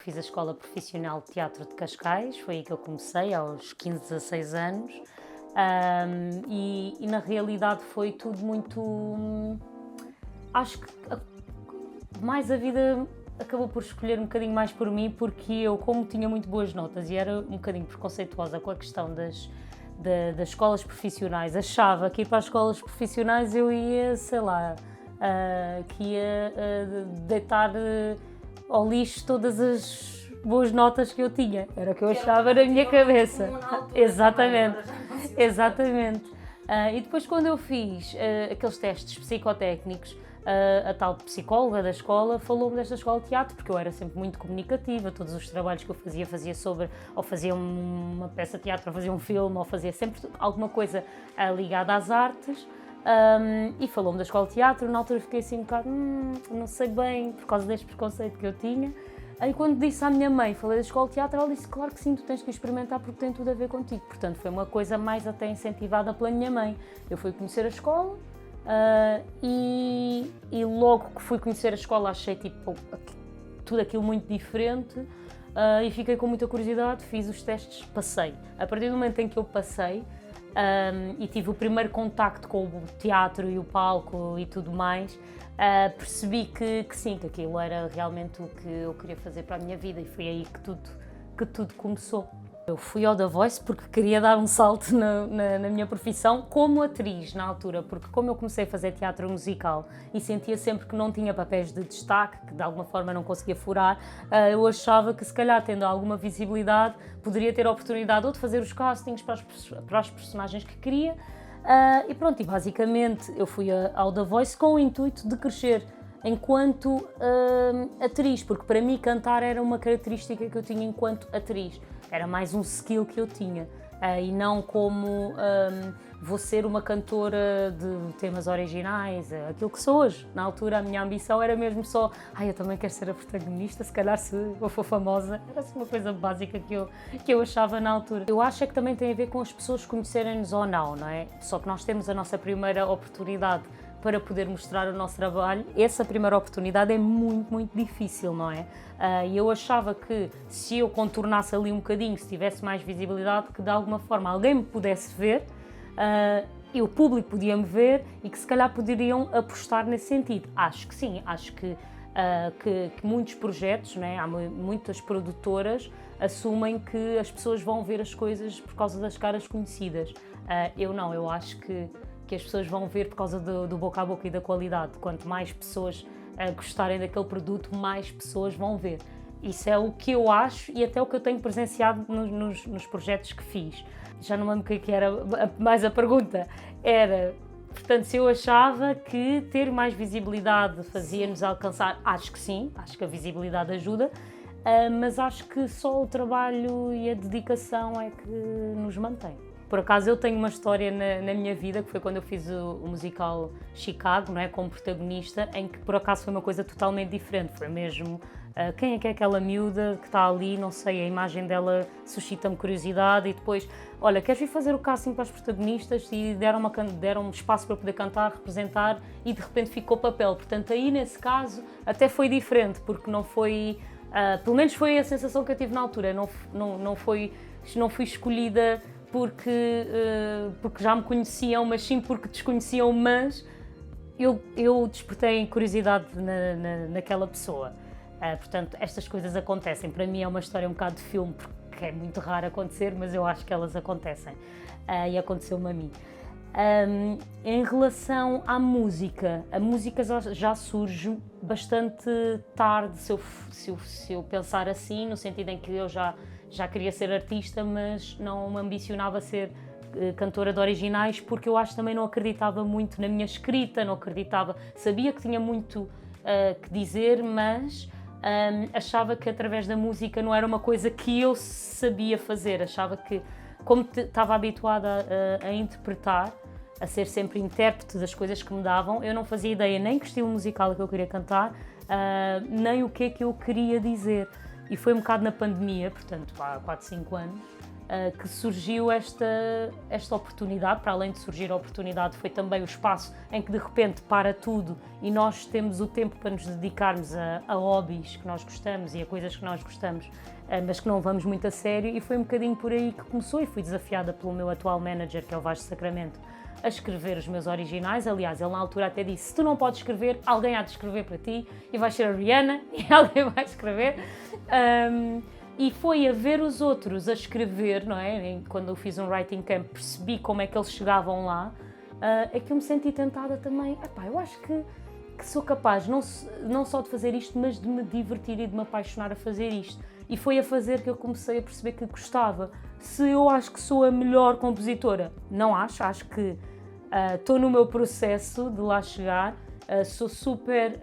Fiz a Escola Profissional de Teatro de Cascais, foi aí que eu comecei, aos 15, 16 anos. E na realidade foi tudo muito... acho que mais a vida acabou por escolher um bocadinho mais por mim, porque eu, como tinha muito boas notas e era um bocadinho preconceituosa com a questão das escolas profissionais, achava que ir para as escolas profissionais eu ia, sei lá, que ia deitar ao lixo todas as boas notas que eu tinha. Era o que eu achava na minha cabeça. Exatamente, exatamente. E depois, quando eu fiz aqueles testes psicotécnicos, a tal psicóloga da escola falou-me desta escola de teatro, porque eu era sempre muito comunicativa. Todos os trabalhos que eu fazia sobre, ou fazia uma peça de teatro, ou fazia um filme, ou fazia sempre alguma coisa ligada às artes. E falou-me da escola de teatro. Na altura fiquei assim um bocado, não sei bem, por causa deste preconceito que eu tinha. Aí quando disse à minha mãe, falei da escola de teatro, ela disse, claro que sim, tu tens que experimentar porque tem tudo a ver contigo. Portanto, foi uma coisa mais até incentivada pela minha mãe. Eu fui conhecer a escola e logo que fui conhecer a escola achei tipo, tudo aquilo muito diferente e fiquei com muita curiosidade, fiz os testes, passei. A partir do momento em que eu passei, e tive o primeiro contacto com o teatro e o palco e tudo mais, percebi que sim, que aquilo era realmente o que eu queria fazer para a minha vida, e foi aí que tudo começou. Eu fui ao The Voice porque queria dar um salto na minha profissão como atriz na altura, porque como eu comecei a fazer teatro musical e sentia sempre que não tinha papéis de destaque, que de alguma forma não conseguia furar, eu achava que se calhar tendo alguma visibilidade poderia ter a oportunidade ou de fazer os castings para as personagens que queria, e pronto, e basicamente eu fui ao The Voice com o intuito de crescer enquanto atriz, porque para mim cantar era uma característica que eu tinha enquanto atriz. Era mais um skill que eu tinha, e não como vou ser uma cantora de temas originais, aquilo que sou hoje. Na altura a minha ambição era mesmo só, eu também quero ser a protagonista, se calhar se eu for famosa. Era assim uma coisa básica que eu achava na altura. Eu acho que também tem a ver com as pessoas conhecerem-nos ou não é? Só que nós temos a nossa primeira oportunidade para poder mostrar o nosso trabalho. Essa primeira oportunidade é muito, muito difícil, não é? E eu achava que se eu contornasse ali um bocadinho, se tivesse mais visibilidade, que de alguma forma alguém me pudesse ver, e o público podia me ver e que se calhar poderiam apostar nesse sentido. Acho que sim, acho que muitos projetos, não é? Há muitas produtoras assumem que as pessoas vão ver as coisas por causa das caras conhecidas. Eu não, eu acho que as pessoas vão ver por causa do boca a boca e da qualidade. Quanto mais pessoas gostarem daquele produto, mais pessoas vão ver. Isso é o que eu acho e até o que eu tenho presenciado nos projetos que fiz. Já não me lembro o que era mais a pergunta. Era, portanto, se eu achava que ter mais visibilidade fazia-nos alcançar, acho que sim, acho que a visibilidade ajuda, mas acho que só o trabalho e a dedicação é que nos mantém. Por acaso eu tenho uma história na minha vida, que foi quando eu fiz o musical Chicago, não é, como protagonista, em que por acaso foi uma coisa totalmente diferente. Foi mesmo, quem é que é aquela miúda que está ali, não sei, a imagem dela suscita-me curiosidade, e depois, olha, queres vir fazer o casting para os protagonistas? E deram espaço para poder cantar, representar, e de repente ficou papel. Portanto, aí nesse caso até foi diferente, porque não foi, pelo menos foi a sensação que eu tive na altura, não fui escolhida porque já me conheciam, mas sim porque desconheciam, mas eu despertei curiosidade naquela pessoa. Portanto, estas coisas acontecem. Para mim é uma história um bocado de filme, porque é muito raro acontecer, mas eu acho que elas acontecem. E aconteceu-me a mim. Em relação à música, a música já surge bastante tarde, se eu pensar assim, no sentido em que eu já queria ser artista, mas não me ambicionava ser cantora de originais, porque eu acho que também não acreditava muito na minha escrita, não acreditava, sabia que tinha muito que dizer, mas achava que através da música não era uma coisa que eu sabia fazer, achava que, como estava habituada a interpretar, a ser sempre intérprete das coisas que me davam, eu não fazia ideia nem que estilo musical é que eu queria cantar, nem o que é que eu queria dizer. E foi um bocado na pandemia, portanto há 4, 5 anos, que surgiu esta oportunidade. Para além de surgir a oportunidade, foi também o espaço em que de repente para tudo e nós temos o tempo para nos dedicarmos a hobbies que nós gostamos e a coisas que nós gostamos, mas que não vamos muito a sério, e foi um bocadinho por aí que começou, e fui desafiada pelo meu atual manager, que é o Vasco Sacramento, a escrever os meus originais. Aliás, ele na altura até disse: se tu não podes escrever, alguém há de escrever para ti, e vai ser a Rihanna, e alguém vai escrever. E foi a ver os outros a escrever, não é? Quando eu fiz um writing camp, percebi como é que eles chegavam lá, é que eu me senti tentada também. Epá, eu acho que sou capaz não só de fazer isto, mas de me divertir e de me apaixonar a fazer isto. E foi a fazer que eu comecei a perceber que gostava. Se eu acho que sou a melhor compositora, não acho que estou no meu processo de lá chegar, sou super...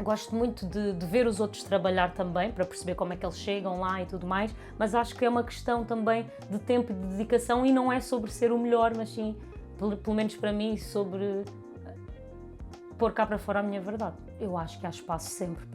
gosto muito de ver os outros trabalhar também, para perceber como é que eles chegam lá e tudo mais, mas acho que é uma questão também de tempo e de dedicação, e não é sobre ser o melhor, mas sim, pelo menos para mim, sobre pôr cá para fora a minha verdade. Eu acho que há espaço sempre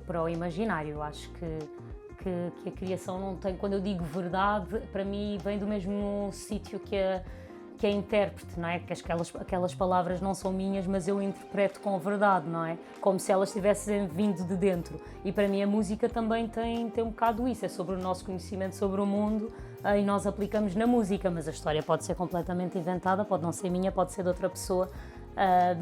para o imaginário. Eu acho que a criação não tem... Quando eu digo verdade, para mim vem do mesmo sítio que a intérprete, não é? Que aquelas palavras não são minhas, mas eu interpreto com verdade, não é? Como se elas tivessem vindo de dentro. E para mim a música também tem um bocado isso, é sobre o nosso conhecimento sobre o mundo, e nós aplicamos na música, mas a história pode ser completamente inventada, pode não ser minha, pode ser de outra pessoa,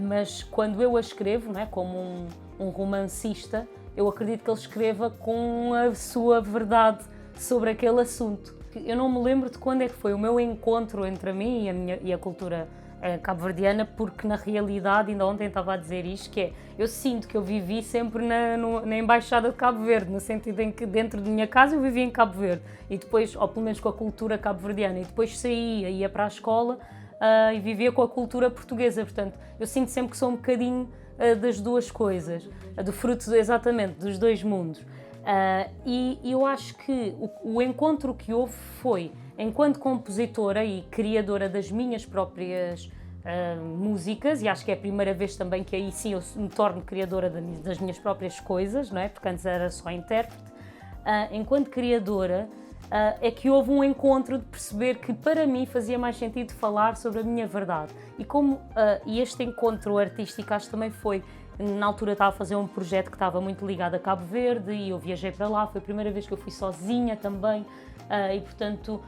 mas quando eu a escrevo, não é? Como um romancista, eu acredito que ele escreva com a sua verdade sobre aquele assunto. Eu não me lembro de quando é que foi o meu encontro entre a mim e a cultura cabo-verdiana, porque na realidade, ainda ontem estava a dizer isto, que é, eu sinto que eu vivi sempre na Embaixada de Cabo Verde, no sentido em que dentro de minha casa eu vivia em Cabo Verde, e depois, ou pelo menos com a cultura cabo-verdiana, e depois ia para a escola e vivia com a cultura portuguesa. Portanto, eu sinto sempre que sou um bocadinho das duas coisas, do fruto exatamente dos dois mundos. E eu acho que o encontro que houve foi, enquanto compositora e criadora das minhas próprias músicas, e acho que é a primeira vez também que aí sim eu me torno criadora das minhas próprias coisas, não é? Porque antes era só intérprete. Enquanto criadora, é que houve um encontro de perceber que para mim fazia mais sentido falar sobre a minha verdade. E este encontro artístico acho que também foi... Na altura estava a fazer um projeto que estava muito ligado a Cabo Verde e eu viajei para lá, foi a primeira vez que eu fui sozinha também, e portanto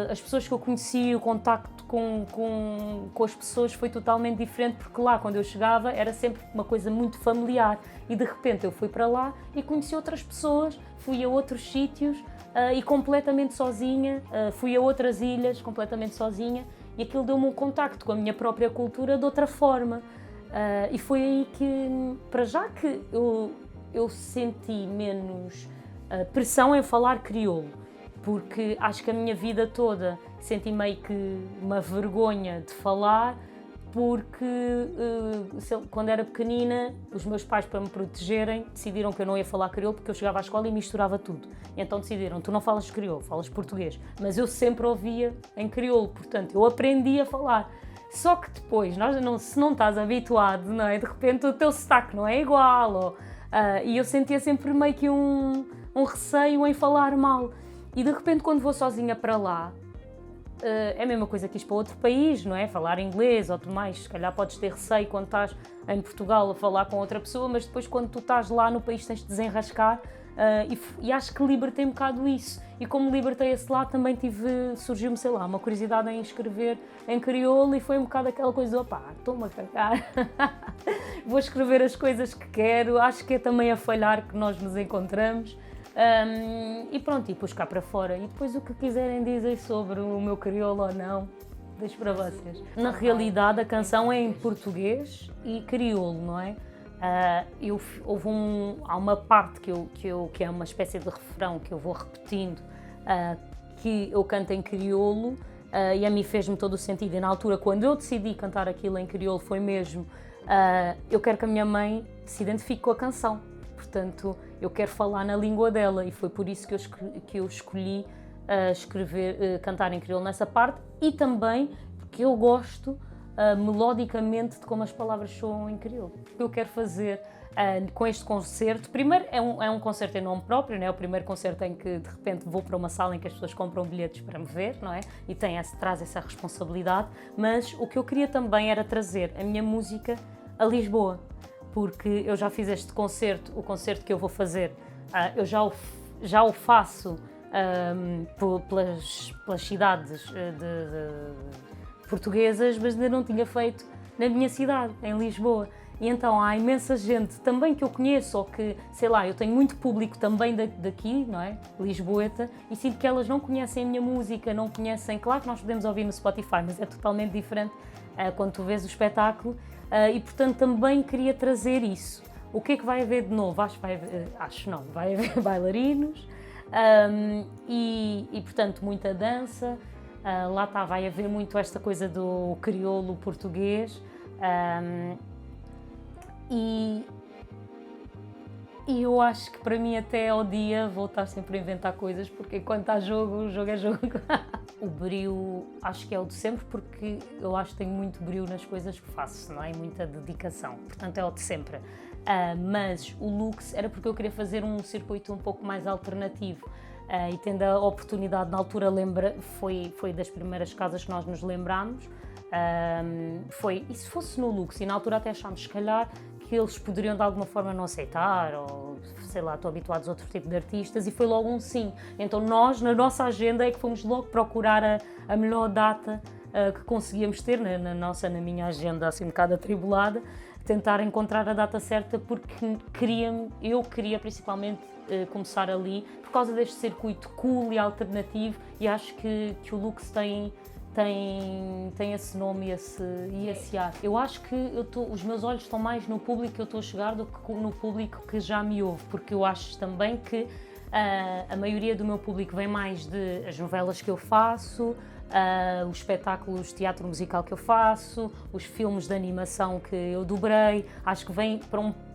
as pessoas que eu conheci, o contacto com as pessoas foi totalmente diferente, porque lá quando eu chegava era sempre uma coisa muito familiar, e de repente eu fui para lá e conheci outras pessoas, fui a outros sítios e completamente sozinha, fui a outras ilhas completamente sozinha, e aquilo deu-me um contacto com a minha própria cultura de outra forma. E foi aí que, para já, que eu senti menos pressão em falar crioulo, porque acho que a minha vida toda senti meio que uma vergonha de falar, porque quando era pequenina, os meus pais, para me protegerem, decidiram que eu não ia falar crioulo, porque eu chegava à escola e misturava tudo. E então decidiram: tu não falas crioulo, falas português. Mas eu sempre ouvia em crioulo, portanto eu aprendi a falar. Só que depois, se não estás habituado, não é? De repente o teu sotaque não é igual. E eu sentia sempre meio que um receio em falar mal. E de repente, quando vou sozinha para lá, é a mesma coisa que ir para outro país, não é? Falar inglês ou tudo mais. Se calhar podes ter receio quando estás em Portugal a falar com outra pessoa, mas depois quando tu estás lá no país tens de desenrascar. E acho que libertei um bocado isso. E como libertei esse lado, também surgiu-me, sei lá, uma curiosidade em escrever em crioulo, e foi um bocado aquela coisa de, opá, estou-me a cagar, vou escrever as coisas que quero. Acho que é também a falhar que nós nos encontramos. E pronto, e pus cá para fora. E depois o que quiserem dizer sobre o meu crioulo ou não, deixo para vocês. Na realidade, a canção é em português e crioulo, não é? Há uma parte que é uma espécie de refrão que eu vou repetindo, que eu canto em crioulo, e a mim fez-me todo o sentido. E na altura, quando eu decidi cantar aquilo em crioulo, foi mesmo, eu quero que a minha mãe se identifique com a canção, portanto eu quero falar na língua dela, e foi por isso que eu escolhi cantar em crioulo nessa parte, e também porque eu gosto melodicamente de como as palavras soam em crioulo. Eu quero fazer com este concerto. Primeiro, é um concerto em nome próprio, não é? O primeiro concerto em que, de repente, vou para uma sala em que as pessoas compram bilhetes para me ver, não é? E traz essa responsabilidade. Mas o que eu queria também era trazer a minha música a Lisboa, porque eu já fiz este concerto, o concerto que eu vou fazer, eu já o faço pelas cidades portuguesas, mas ainda não tinha feito na minha cidade, em Lisboa. E então há imensa gente também que eu conheço, ou que, sei lá, eu tenho muito público também daqui, não é? Lisboeta, e sinto que elas não conhecem a minha música, não conhecem. Claro que nós podemos ouvir no Spotify, mas é totalmente diferente quando tu vês o espetáculo, e portanto também queria trazer isso. O que é que vai haver de novo? Acho não, vai haver bailarinos e portanto muita dança, lá está, vai haver muito esta coisa do crioulo português. E eu acho que para mim até ao dia vou estar sempre a inventar coisas, porque enquanto há jogo, o jogo é jogo. O brio acho que é o de sempre, porque eu acho que tenho muito brio nas coisas que faço, não é? Muita dedicação, portanto é o de sempre. Mas o Lux era porque eu queria fazer um circuito um pouco mais alternativo. E tendo a oportunidade, na altura foi das primeiras casas que nós nos lembrámos. E se fosse no Lux, e na altura até achámos se calhar que eles poderiam de alguma forma não aceitar, ou sei lá, estão habituados a outro tipo de artistas, e foi logo um sim. Então nós, na nossa agenda, é que fomos logo procurar a melhor data que conseguíamos ter, na minha agenda assim um bocado atribulada, tentar encontrar a data certa, porque eu queria principalmente começar ali, por causa deste circuito cool e alternativo, e acho que o Lux tem esse nome e esse ar. Eu acho que os meus olhos estão mais no público que eu estou a chegar do que no público que já me ouve, porque eu acho também que a maioria do meu público vem mais das novelas que eu faço, os espetáculos de teatro musical que eu faço, os filmes de animação que eu dobrei. Acho que vem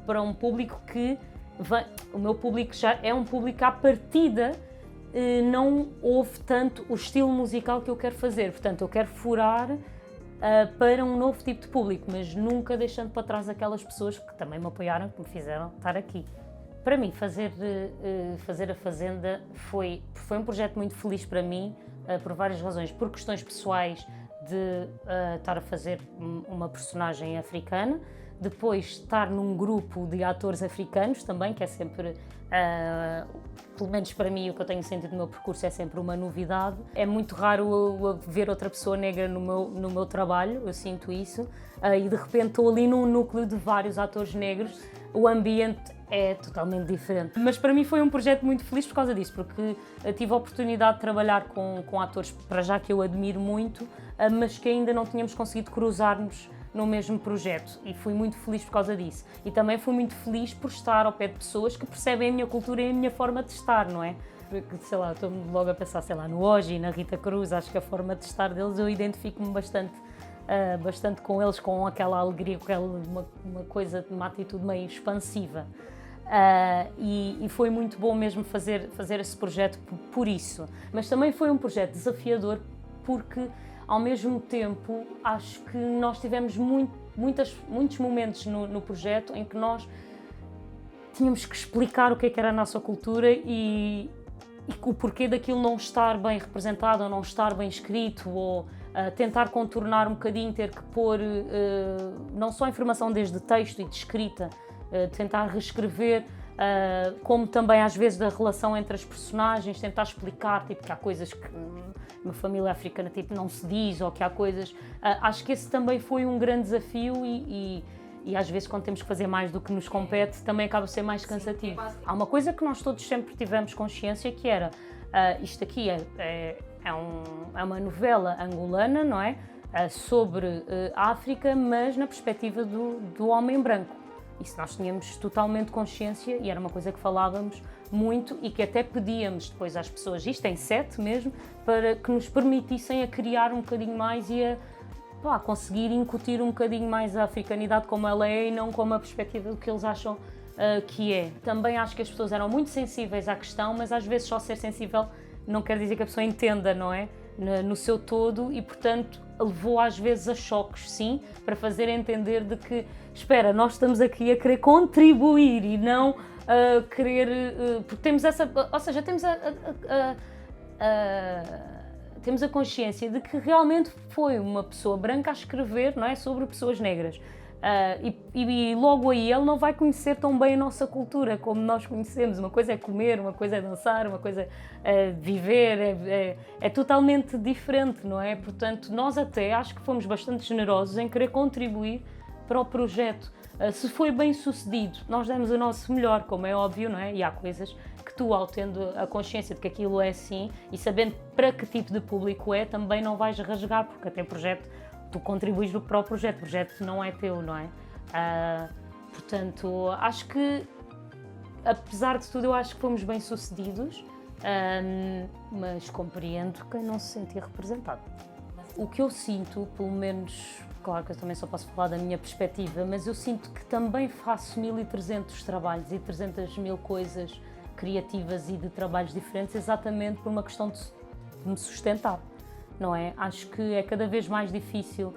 para um público que o meu público já é um público à partida, não ouve tanto o estilo musical que eu quero fazer. Portanto, eu quero furar para um novo tipo de público, mas nunca deixando para trás aquelas pessoas que também me apoiaram, que me fizeram estar aqui. Para mim, fazer a Fazenda foi um projeto muito feliz para mim, por várias razões. Por questões pessoais de estar a fazer uma personagem africana, depois estar num grupo de atores africanos também, que é sempre, pelo menos para mim, o que eu tenho sentido no meu percurso é sempre uma novidade. É muito raro eu ver outra pessoa negra no meu trabalho, eu sinto isso, e de repente estou ali num núcleo de vários atores negros, o ambiente é totalmente diferente. Mas para mim foi um projeto muito feliz por causa disso, porque tive a oportunidade de trabalhar com atores, para já, que eu admiro muito, mas que ainda não tínhamos conseguido cruzar-nos no mesmo projeto, e fui muito feliz por causa disso. E também fui muito feliz por estar ao pé de pessoas que percebem a minha cultura e a minha forma de estar, não é? Porque, sei lá, estou logo a pensar, sei lá, no Oji, na Rita Cruz, acho que a forma de estar deles, eu identifico-me bastante com eles, com aquela alegria, com uma coisa, uma atitude meio expansiva. E foi muito bom mesmo fazer esse projeto por isso. Mas também foi um projeto desafiador, porque ao mesmo tempo acho que nós tivemos muitos momentos no projeto em que nós tínhamos que explicar o que era a nossa cultura e o porquê daquilo não estar bem representado, ou não estar bem escrito, ou tentar contornar um bocadinho, ter que pôr não só informação desde texto e de escrita, tentar reescrever, como também às vezes da relação entre as personagens, tentar explicar tipo, que há coisas que numa família africana tipo, não se diz, ou que há coisas... acho que esse também foi um grande desafio e às vezes quando temos que fazer mais do que nos compete também acaba por ser mais cansativo. Há uma coisa que nós todos sempre tivemos consciência, que era isto aqui é uma novela angolana, não é? Sobre a África, mas na perspectiva do homem branco. Isso nós tínhamos totalmente consciência e era uma coisa que falávamos muito e que até pedíamos depois às pessoas, isto em set mesmo, para que nos permitissem a criar um bocadinho mais e a conseguir incutir um bocadinho mais a africanidade como ela é e não como a perspectiva do que eles acham que é. Também acho que as pessoas eram muito sensíveis à questão, mas às vezes só ser sensível não quer dizer que a pessoa entenda, não é? no seu todo e, portanto, levou às vezes a choques, sim, para fazer entender de que, espera, nós estamos aqui a querer contribuir e não a querer, porque temos essa, ou seja, temos a consciência de que realmente foi uma pessoa branca a escrever, não é, sobre pessoas negras. E logo aí ele não vai conhecer tão bem a nossa cultura como nós conhecemos. Uma coisa é comer, uma coisa é dançar, uma coisa é viver, é totalmente diferente, não é? Portanto, nós até acho que fomos bastante generosos em querer contribuir para o projeto. Se foi bem sucedido, nós demos o nosso melhor, como é óbvio, não é? E há coisas que tu, ao tendo a consciência de que aquilo é assim e sabendo para que tipo de público é, também não vais rasgar, porque até projeto tu contribuis para o projeto não é teu, não é? Portanto, acho que, apesar de tudo, eu acho que fomos bem-sucedidos, mas compreendo quem não se sentia representado. O que eu sinto, pelo menos, claro que eu também só posso falar da minha perspectiva, mas eu sinto que também faço 1300 trabalhos e 300 mil coisas criativas e de trabalhos diferentes exatamente por uma questão de me sustentar. Não é? Acho que é cada vez mais difícil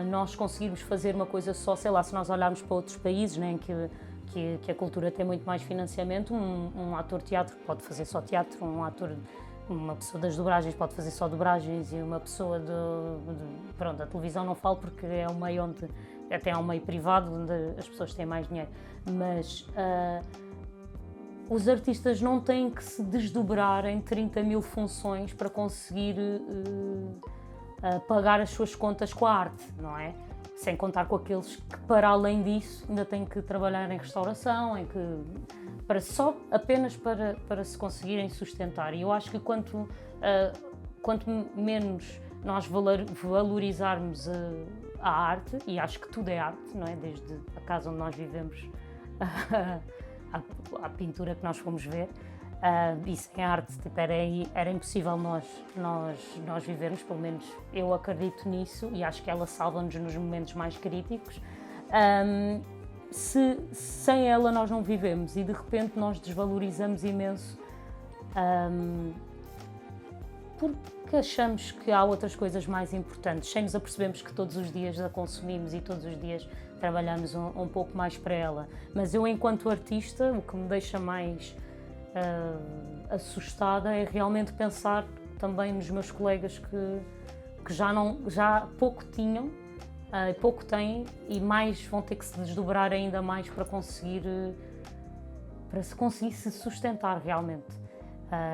nós conseguirmos fazer uma coisa só, sei lá, se nós olharmos para outros países, né, que a cultura tem muito mais financiamento, um ator de teatro pode fazer só teatro, uma pessoa das dobragens pode fazer só dobragens e uma pessoa pronto, a televisão não falo porque é um meio onde, até é um meio privado, onde as pessoas têm mais dinheiro, mas os artistas não têm que se desdobrar em 30 mil funções para conseguir pagar as suas contas com a arte, não é? Sem contar com aqueles que, para além disso, ainda têm que trabalhar em restauração, apenas para se conseguirem sustentar. E eu acho que quanto menos nós valorizarmos a arte, e acho que tudo é arte, não é? Desde a casa onde nós vivemos à pintura que nós fomos ver, e sem arte tipo, era impossível nós vivermos, pelo menos eu acredito nisso e acho que ela salva-nos nos momentos mais críticos. Sem ela nós não vivemos e de repente nós desvalorizamos imenso porque achamos que há outras coisas mais importantes, sem nos apercebermos que todos os dias a consumimos e todos os dias trabalhamos um pouco mais para ela. Mas eu, enquanto artista, o que me deixa mais assustada é realmente pensar também nos meus colegas que já pouco tinham, pouco têm e mais vão ter que se desdobrar ainda mais para se conseguir se sustentar realmente.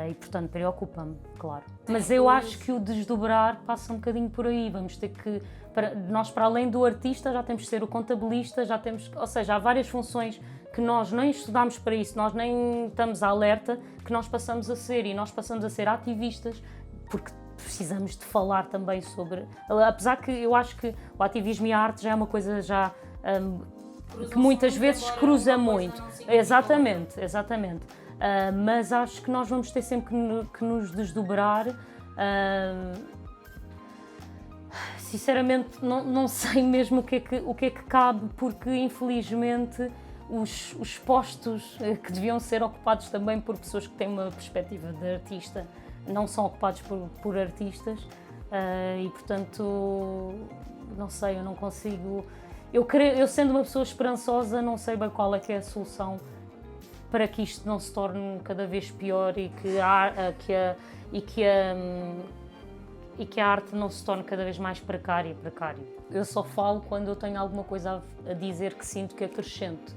E portanto preocupa-me, claro. Mas eu acho que o desdobrar passa um bocadinho por aí. Vamos ter que, nós para além do artista já temos que ser o contabilista, ou seja, há várias funções que nós nem estudámos para isso, nós nem estamos alerta que nós passamos a ser, e nós passamos a ser ativistas porque precisamos de falar também sobre, apesar que eu acho que o ativismo e a arte já é uma coisa que muitas vezes cruza muito. Exatamente. Mas acho que nós vamos ter sempre que nos desdobrar. Sinceramente, não sei mesmo o que é que cabe, porque infelizmente os postos que deviam ser ocupados também por pessoas que têm uma perspectiva de artista não são ocupados por artistas e, portanto, não sei, eu não consigo. Eu sendo uma pessoa esperançosa, não sei bem qual é que é a solução para que isto não se torne cada vez pior e que a arte não se torne cada vez mais precária. Eu só falo quando eu tenho alguma coisa a dizer que sinto que acrescente,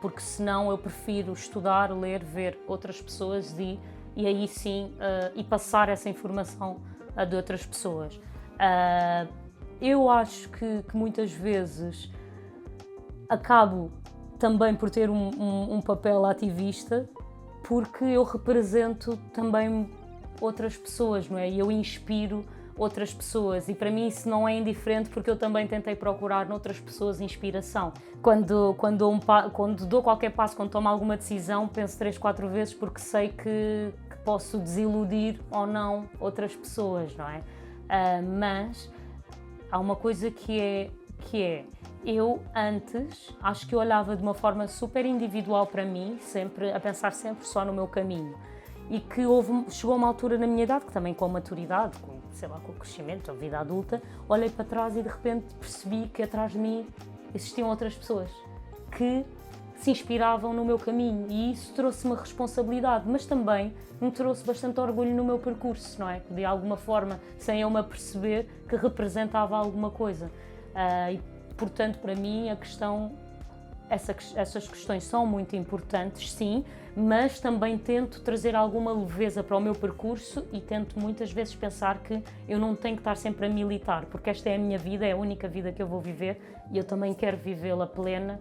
porque senão eu prefiro estudar, ler, ver outras pessoas e aí sim e passar essa informação a de outras pessoas. Eu acho que muitas vezes acabo também por ter um papel ativista, porque eu represento também outras pessoas, não é? E eu inspiro outras pessoas e para mim isso não é indiferente, porque eu também tentei procurar noutras pessoas inspiração. Quando dou qualquer passo, quando tomo alguma decisão, penso 3, 4 vezes, porque sei que posso desiludir ou não outras pessoas, não é? Mas há uma coisa que é eu antes acho que eu olhava de uma forma super individual para mim, a pensar sempre só no meu caminho. e que chegou a uma altura na minha idade, que também com a maturidade, com, sei lá, com o crescimento, a vida adulta, olhei para trás e de repente percebi que atrás de mim existiam outras pessoas que se inspiravam no meu caminho, e isso trouxe-me responsabilidade, mas também me trouxe bastante orgulho no meu percurso, não é? De alguma forma, sem eu me aperceber, que representava alguma coisa. E, portanto, para mim, essas questões são muito importantes, sim, mas também tento trazer alguma leveza para o meu percurso e tento muitas vezes pensar que eu não tenho que estar sempre a militar, porque esta é a minha vida, é a única vida que eu vou viver e eu também quero vivê-la plena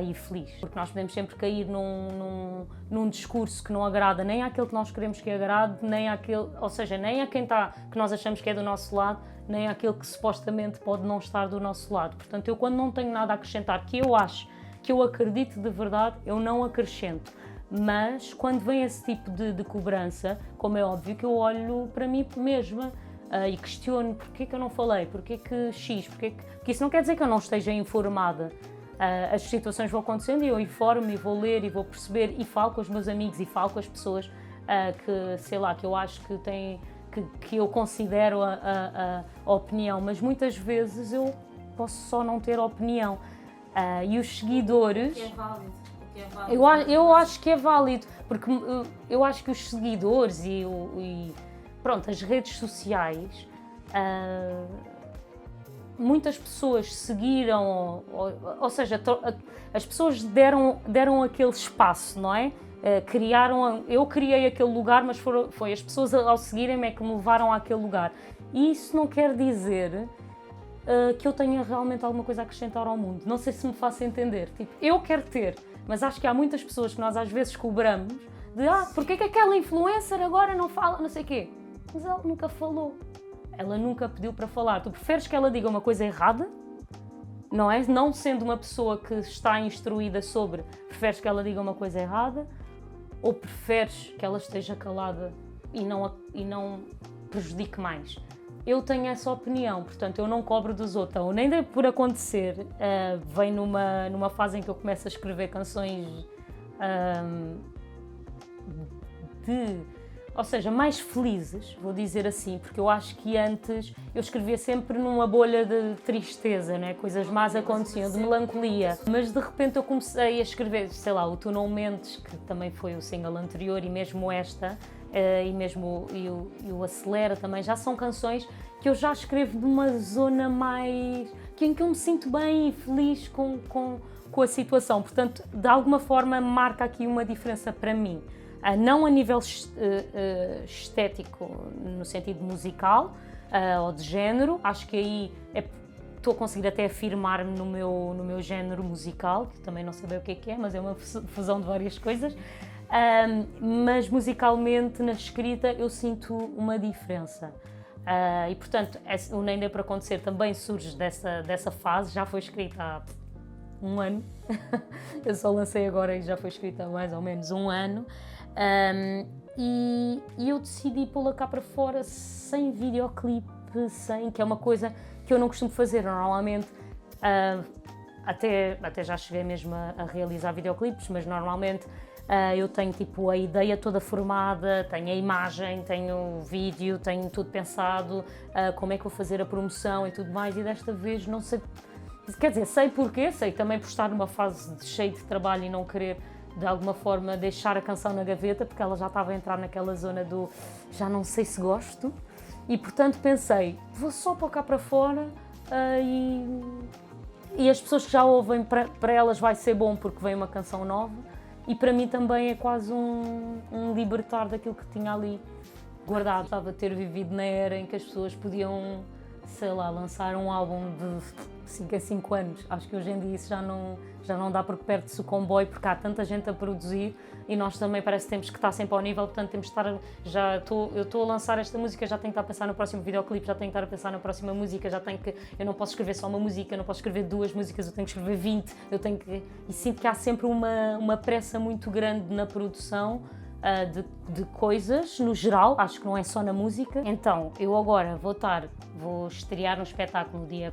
e feliz. Porque nós podemos sempre cair num discurso que não agrada nem àquele que nós queremos que agrade, nem àquele, ou seja, nem a quem está, que nós achamos que é do nosso lado, nem àquele que supostamente pode não estar do nosso lado. Portanto, eu quando não tenho nada a acrescentar, que eu acho, que eu acredito de verdade, eu não acrescento. Mas quando vem esse tipo de cobrança, como é óbvio que eu olho para mim mesma e questiono porquê que eu não falei, porquê que X, porque isso não quer dizer que eu não esteja informada. As situações vão acontecendo e eu informo e vou ler e vou perceber e falo com os meus amigos e falo com as pessoas que, sei lá, que eu acho que têm, que eu considero a opinião, mas muitas vezes eu posso só não ter opinião. E os seguidores... O que é válido. Eu acho que é válido, porque eu acho que os seguidores e pronto, as redes sociais, muitas pessoas seguiram, ou seja, as pessoas deram aquele espaço, não é? Eu criei aquele lugar, mas foi as pessoas ao seguirem-me é que me levaram àquele lugar. E isso não quer dizer que eu tenha realmente alguma coisa a acrescentar ao mundo. Não sei se me faço entender. Tipo, eu quero ter, mas acho que há muitas pessoas que nós às vezes cobramos de porque é que aquela influencer agora não fala, não sei o quê. Mas ela nunca falou. Ela nunca pediu para falar. Tu preferes que ela diga uma coisa errada? Não é? Não sendo uma pessoa que está instruída sobre, preferes que ela diga uma coisa errada? Ou preferes que ela esteja calada e não prejudique mais? Eu tenho essa opinião, portanto eu não cobro dos outros. Então, nem dei por acontecer, vem numa fase em que eu começo a escrever canções ou seja, mais felizes, vou dizer assim, porque eu acho que antes eu escrevia sempre numa bolha de tristeza, né? Coisas más aconteciam, de melancolia, mas de repente eu comecei a escrever, sei lá, o Tu Não Mentes, que também foi o single anterior, e mesmo esta, e o Acelera também, já são canções que eu já escrevo de uma zona mais... em que eu me sinto bem e feliz com a situação, portanto, de alguma forma marca aqui uma diferença para mim. Não a nível estético, no sentido musical ou de género, acho que aí estou a conseguir até afirmar-me no meu género musical, que também não sei bem o que é, mas é uma fusão de várias coisas, mas musicalmente, na escrita, eu sinto uma diferença. E portanto, o Nem Deu Para Acontecer também surge dessa fase, já foi escrita há um ano, eu só lancei agora e já foi escrita há mais ou menos um ano. E eu decidi pô-la cá para fora sem videoclipe, que é uma coisa que eu não costumo fazer. Normalmente, até já cheguei mesmo a realizar videoclipes, mas normalmente eu tenho tipo a ideia toda formada, tenho a imagem, tenho o vídeo, tenho tudo pensado, como é que vou fazer a promoção e tudo mais, e desta vez não sei, quer dizer, sei porquê, sei também por estar numa fase cheia de trabalho e não querer de alguma forma deixar a canção na gaveta, porque ela já estava a entrar naquela zona do já não sei se gosto, e portanto pensei, vou só para cá para fora e as pessoas que já ouvem, para elas vai ser bom porque vem uma canção nova, e para mim também é quase um libertar daquilo que tinha ali guardado. Estava a ter vivido na era em que as pessoas podiam, sei lá, lançar um álbum de 5 a 5 anos. Acho que hoje em dia isso já não dá, porque perde-se o comboio, porque há tanta gente a produzir e nós também parece que temos que estar sempre ao nível, portanto temos que estar, eu estou a lançar esta música, já tenho que estar a pensar no próximo videoclipe, já tenho que estar a pensar na próxima música, eu não posso escrever só uma música, eu não posso escrever 2 músicas, eu tenho que escrever 20, e sinto que há sempre uma pressa muito grande na produção, de coisas, no geral, acho que não é só na música. Então, eu agora vou estrear um espetáculo no dia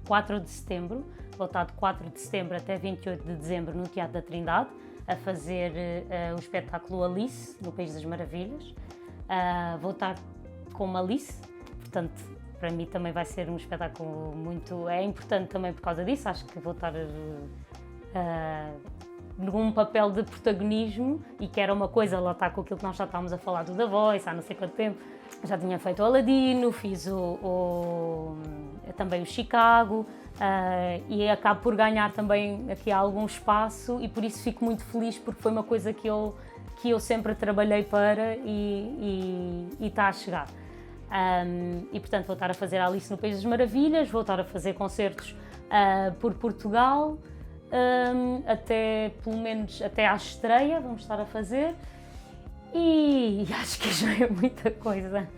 4 de setembro, vou estar de 4 de setembro até 28 de dezembro no Teatro da Trindade, a fazer o espetáculo Alice, no País das Maravilhas. Vou estar como Alice, portanto, para mim também vai ser um espetáculo muito... É importante também por causa disso, acho que vou estar num papel de protagonismo e que era uma coisa, lá está com aquilo que nós já estávamos a falar do The Voice há não sei quanto tempo. Já tinha feito o Aladino, fiz também o Chicago e acabo por ganhar também aqui algum espaço e por isso fico muito feliz porque foi uma coisa que eu sempre trabalhei para e está a chegar. E portanto vou estar a fazer a Alice no País das Maravilhas, vou estar a fazer concertos por Portugal, até pelo menos até à estreia vamos estar a fazer e acho que já é muita coisa.